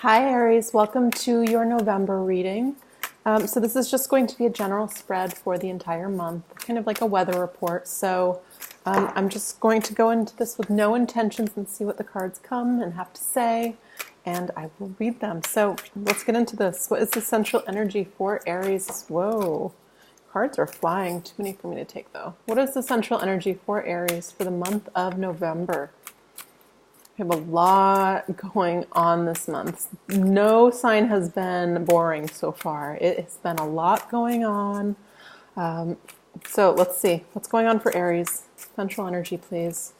Hi Aries, welcome to your November reading. So this is just going to be a general spread for the entire month, kind of like a weather report. So I'm just going to go into this with no intentions and see what the cards come and have to say, and I will read them. So let's get into this. What is the central energy for Aries? Whoa, cards are flying. Too many for me to take though. What is the central energy for Aries for the month of November? We have a lot going on this month. No sign has been boring so far. It has been a lot going on. So let's see. What's going on for Aries? Central energy, please.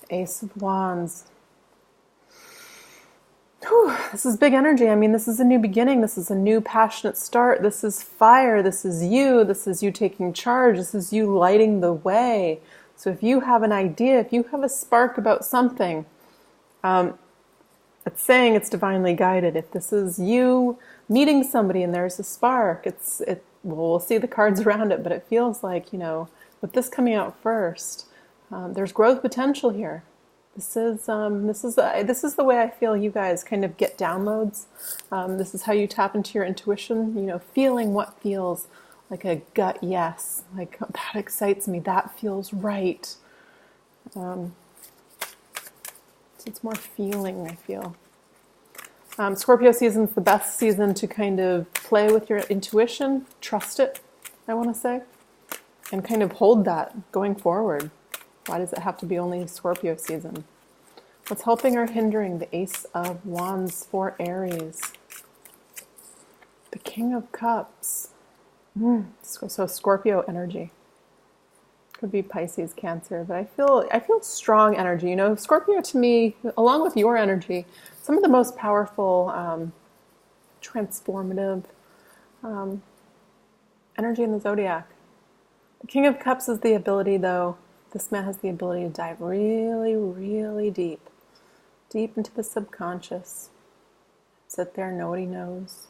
Ace of Wands. Whew, this is big energy. I mean, this is a new beginning. This is a new passionate start. This is fire. This is you. This is you taking charge. This is you lighting the way. So if you have an idea, if you have a spark about something, it's saying it's divinely guided. If this is you meeting somebody and there's a spark, well, we'll see the cards around it, but it feels like, with this coming out first, there's growth potential here. This is the way I feel you guys kind of get downloads. This is how you tap into your intuition, feeling what feels like a gut yes, like that excites me, that feels right. It's more feeling, I feel. Scorpio season's the best season to kind of play with your intuition, trust it, I want to say, and kind of hold that going forward. Why does it have to be only Scorpio season? What's helping or hindering the Ace of Wands for Aries? The King of Cups. So Scorpio energy. Could be Pisces, Cancer, but I feel strong energy. Scorpio to me, along with your energy, some of the most powerful, transformative energy in the zodiac. The King of Cups is the ability, though. This man has the ability to dive really, really deep into the subconscious. Sit there, know what he knows.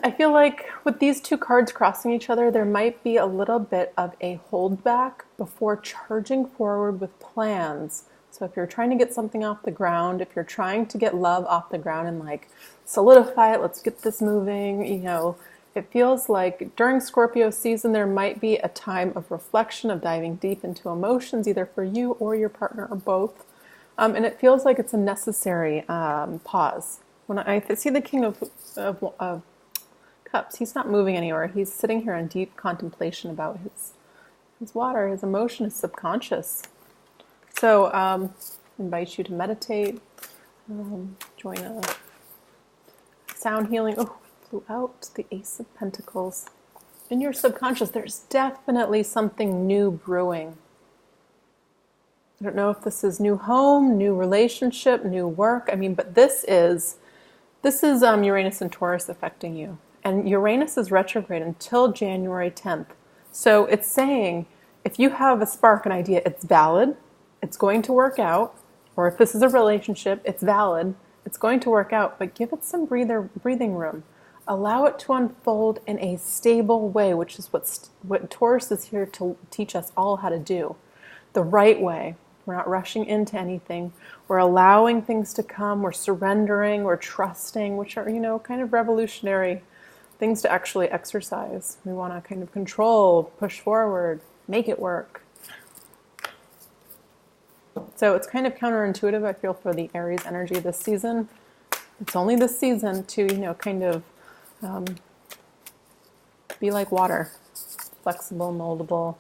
I feel like with these two cards crossing each other, there might be a little bit of a holdback before charging forward with plans. So if you're trying to get something off the ground, if you're trying to get love off the ground and solidify it, let's get this moving, it feels like during Scorpio season, there might be a time of reflection, of diving deep into emotions, either for you or your partner or both. And it feels like it's a necessary pause. When I see the King of Cups, he's not moving anywhere. He's sitting here in deep contemplation about his water, his emotion, his subconscious. So I invite you to meditate, join a sound healing. Oh, it flew out, the Ace of Pentacles. In your subconscious, there's definitely something new brewing. I don't know if this is new home, new relationship, new work. But this is Uranus and Taurus affecting you. And Uranus is retrograde until January 10th. So it's saying if you have a spark, an idea, it's valid, it's going to work out. Or if this is a relationship, it's valid, it's going to work out. But give it some breathing room. Allow it to unfold in a stable way, which is what Taurus is here to teach us all how to do. The right way. We're not rushing into anything. We're allowing things to come. We're surrendering. We're trusting, which are, kind of revolutionary things to actually exercise. We want to kind of control, push forward, make it work. So it's kind of counterintuitive, I feel, for the Aries energy this season. It's only this season to, kind of be like water, flexible, moldable.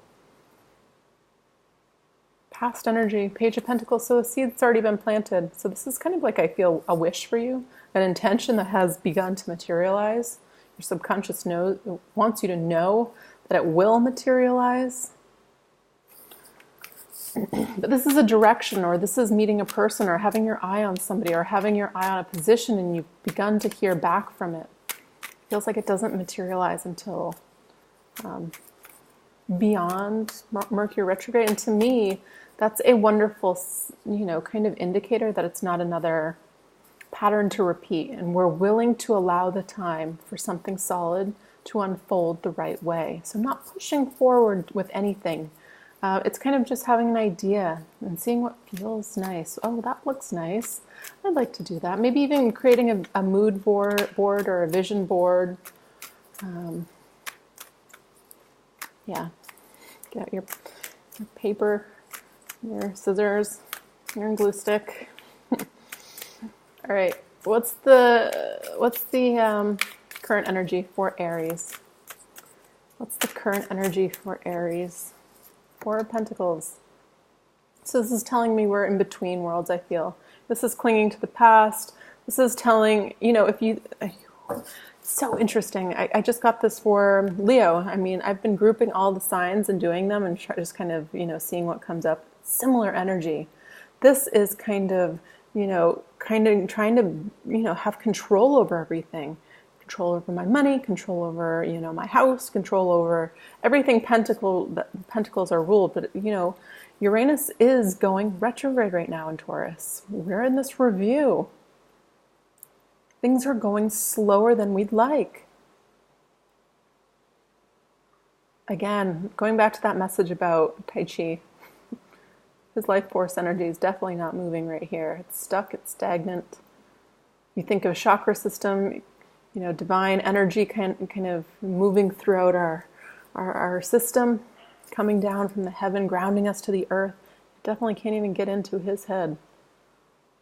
Past energy, Page of Pentacles, so a seed's already been planted. So this is kind of like, I feel, a wish for you, an intention that has begun to materialize. Your subconscious wants you to know that it will materialize. But this is a direction, or this is meeting a person, or having your eye on somebody, or having your eye on a position, and you've begun to hear back from it. It feels like it doesn't materialize until beyond Mercury retrograde. And to me, that's a wonderful, kind of indicator that it's not another pattern to repeat. And we're willing to allow the time for something solid to unfold the right way. So not pushing forward with anything, It's kind of just having an idea and seeing what feels nice. Oh, that looks nice. I'd like to do that. Maybe even creating a mood board or a vision board. Yeah, get your paper, your scissors, your glue stick. All right, what's the current energy for Aries? What's the current energy for Aries? Four of Pentacles. So this is telling me we're in between worlds, I feel. This is clinging to the past. This is telling, if you... So interesting. I just got this for Leo. I mean, I've been grouping all the signs and doing them and just kind of, seeing what comes up. Similar energy. This is kind of trying to, have control over everything. Control over my money, control over, my house, control over everything pentacles are ruled. But, Uranus is going retrograde right now in Taurus. We're in this review. Things are going slower than we'd like. Again, going back to that message about Tai Chi, his life force energy is definitely not moving right here. It's stuck, it's stagnant. You think of a chakra system, divine energy kind of moving throughout our system, coming down from the heaven, grounding us to the earth. Definitely can't even get into his head.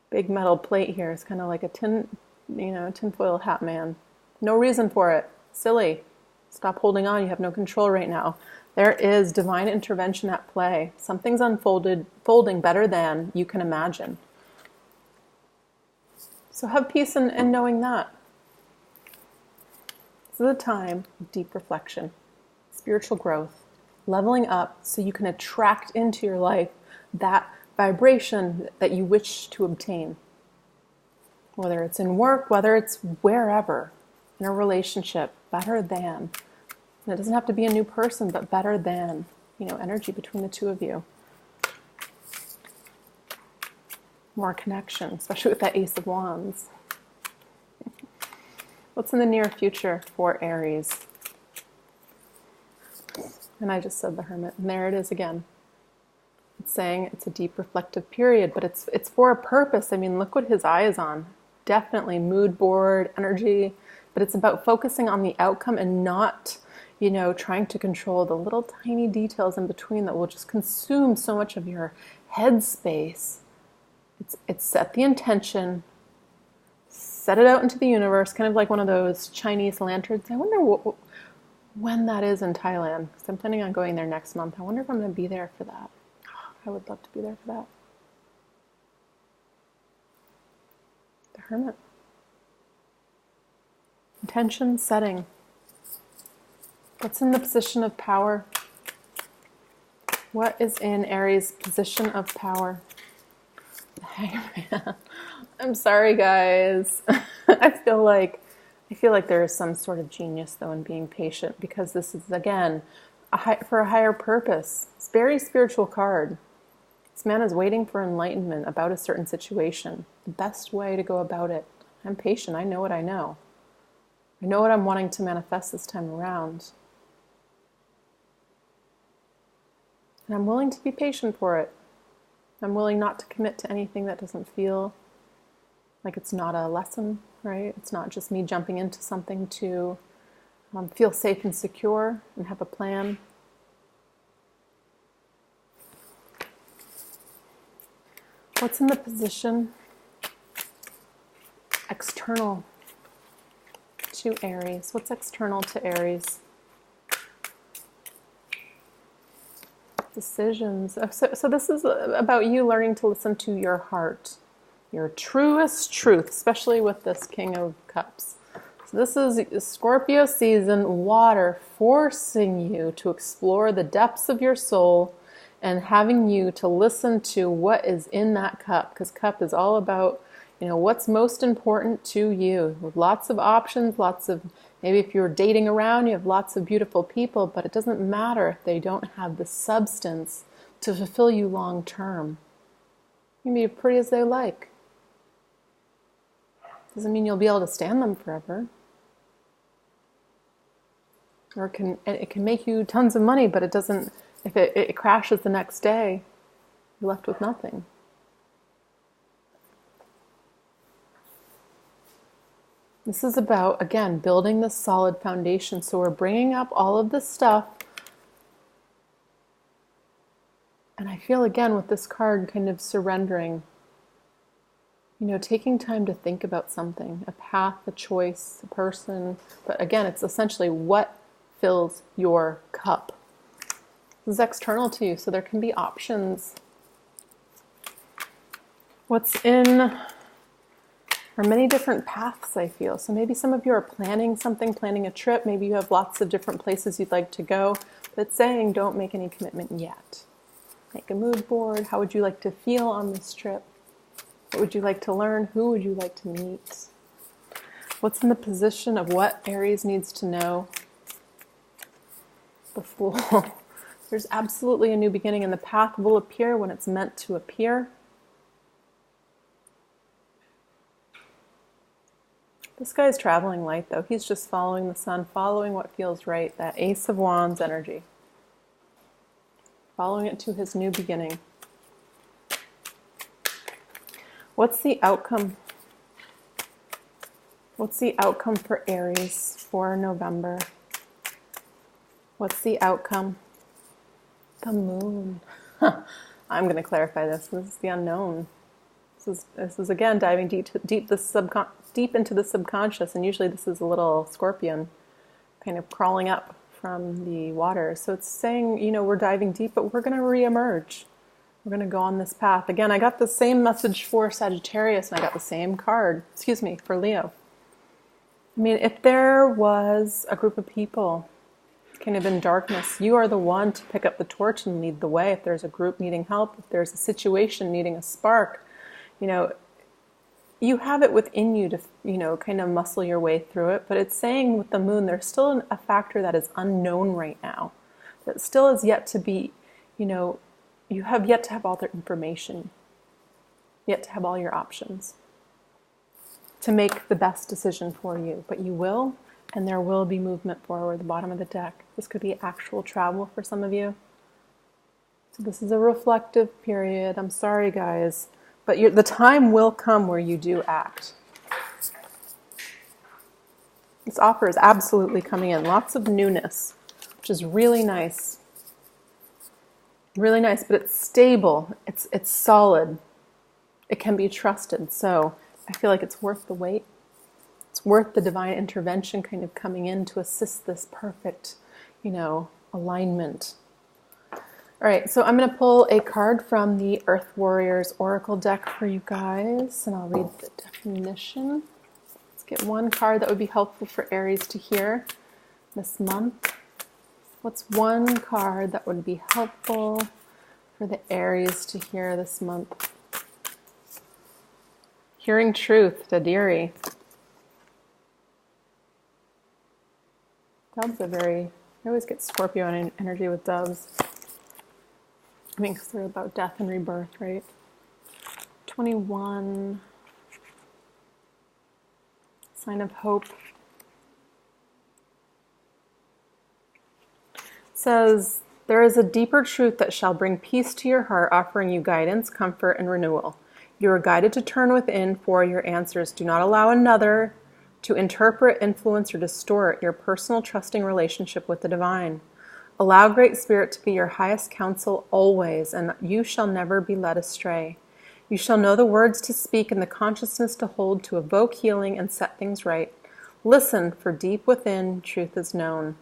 Big metal plate here. It's kind of like a tinfoil hat man. No reason for it. Silly. Stop holding on. You have no control right now. There is divine intervention at play. Something's folding better than you can imagine. So have peace in knowing that. This is a time of deep reflection, spiritual growth, leveling up so you can attract into your life that vibration that you wish to obtain. Whether it's in work, whether it's wherever, in a relationship, better than. And it doesn't have to be a new person, but better than, energy between the two of you. More connection, especially with that Ace of Wands. What's in the near future for Aries? And I just said the Hermit, and there it is again. It's saying it's a deep reflective period, but it's for a purpose. I mean, look what his eye is on. Definitely mood board, energy, but it's about focusing on the outcome and not, trying to control the little tiny details in between that will just consume so much of your head space. It's set the intention, set it out into the universe, kind of like one of those Chinese lanterns. I wonder when that is in Thailand, because I'm planning on going there next month. I wonder if I'm going to be there for that. I would love to be there for that. The Hermit. Intention setting. What's in the position of power? What is in Aries' position of power? The Hangman. I'm sorry, guys. I feel like there is some sort of genius, though, in being patient, because this is, again, for a higher purpose. It's a very spiritual card. This man is waiting for enlightenment about a certain situation. The best way to go about it. I'm patient. I know what I know. I know what I'm wanting to manifest this time around. And I'm willing to be patient for it. I'm willing not to commit to anything that doesn't feel like it's not a lesson, right? It's not just me jumping into something to feel safe and secure and have a plan. What's in the position external to Aries? What's external to Aries? Decisions. So this is about you learning to listen to your heart, your truest truth, especially with this King of Cups. So this is Scorpio season, water forcing you to explore the depths of your soul and having you to listen to what is in that cup, because cup is all about, what's most important to you. With lots of options, maybe if you're dating around, you have lots of beautiful people, but it doesn't matter if they don't have the substance to fulfill you long term. You can be as pretty as they like. Doesn't mean you'll be able to stand them forever. Or it can make you tons of money, but it doesn't If it crashes the next day, you're left with nothing. This is about, again, building this solid foundation. So we're bringing up all of this stuff. And I feel, again, with this card, kind of surrendering. You know, taking time to think about something, a path, a choice, a person. But again, it's essentially what fills your cup. This is external to you, so there can be options. What's in are many different paths, I feel. So maybe some of you are planning something, planning a trip. Maybe you have lots of different places you'd like to go. But it's saying don't make any commitment yet. Make a mood board. How would you like to feel on this trip? What would you like to learn? Who would you like to meet? What's in the position of what Aries needs to know? The Fool. There's absolutely a new beginning, and the path will appear when it's meant to appear. This guy's traveling light, though. He's just following the sun, following what feels right. That Ace of Wands energy. Following it to his new beginning. What's the outcome? What's the outcome for Aries for November? What's the outcome? The Moon. I'm going to clarify this. This is the unknown. This is again diving deep into the subconscious, and usually this is a little scorpion kind of crawling up from the water. So it's saying, you know, we're diving deep, but we're going to reemerge. We're going to go on this path. Again, I got the same message for Sagittarius, and I got the same card, for Leo. I mean, if there was a group of people kind of in darkness, you are the one to pick up the torch and lead the way. If there's a group needing help, if there's a situation needing a spark, you know, you have it within you to, you know, kind of muscle your way through it. But it's saying with the Moon, there's still a factor that is unknown right now, that still is yet to be, you know, you have yet to have all the information, yet to have all your options to make the best decision for you. But you will, and there will be movement forward. The bottom of the deck. This could be actual travel for some of you. So this is a reflective period. I'm sorry, guys. But the time will come where you do act. This offer is absolutely coming in. Lots of newness, which is really nice. Really nice, but it's stable. It's solid. It can be trusted. So I feel like it's worth the wait. It's worth the divine intervention kind of coming in to assist this perfect, you know, alignment. All right, so I'm going to pull a card from the Earth Warriors Oracle deck for you guys, and I'll read the definition. Let's get one card that would be helpful for Aries to hear this month. What's one card that would be helpful for the Aries to hear this month? Hearing truth, Dadiri. Doves are I always get Scorpio energy with doves. I mean, because they're about death and rebirth, right? 21. Sign of hope. It says, there is a deeper truth that shall bring peace to your heart, offering you guidance, comfort, and renewal. You are guided to turn within for your answers. Do not allow another to interpret, influence, or distort your personal trusting relationship with the divine. Allow Great Spirit to be your highest counsel always, and you shall never be led astray. You shall know the words to speak and the consciousness to hold to evoke healing and set things right. Listen, for deep within, truth is known.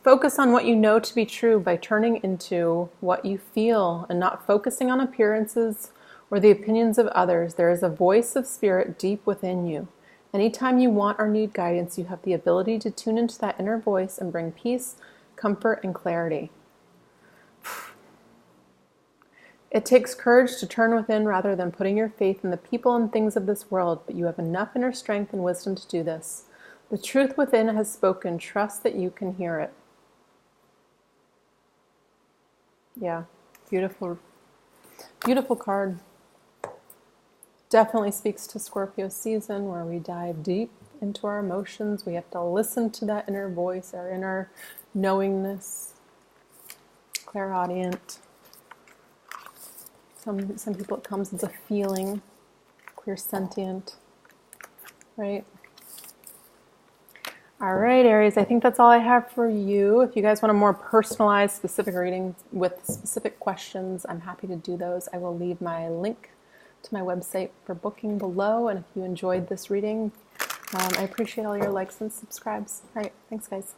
Focus on what you know to be true by turning into what you feel and not focusing on appearances or the opinions of others. There is a voice of spirit deep within you. Anytime you want or need guidance, you have the ability to tune into that inner voice and bring peace, comfort, and clarity. It takes courage to turn within rather than putting your faith in the people and things of this world, but you have enough inner strength and wisdom to do this. The truth within has spoken. Trust that you can hear it. Yeah, beautiful, beautiful card. Definitely speaks to Scorpio season, where we dive deep into our emotions. We have to listen to that inner voice, our inner knowingness. clairaudient. Some people it comes as a feeling, clairsentient, right? All right, Aries, I think that's all I have for you. If you guys want a more personalized, specific reading with specific questions, I'm happy to do those. I will leave my link to my website for booking below. And if you enjoyed this reading, I appreciate all your likes and subscribes. All right, thanks, guys.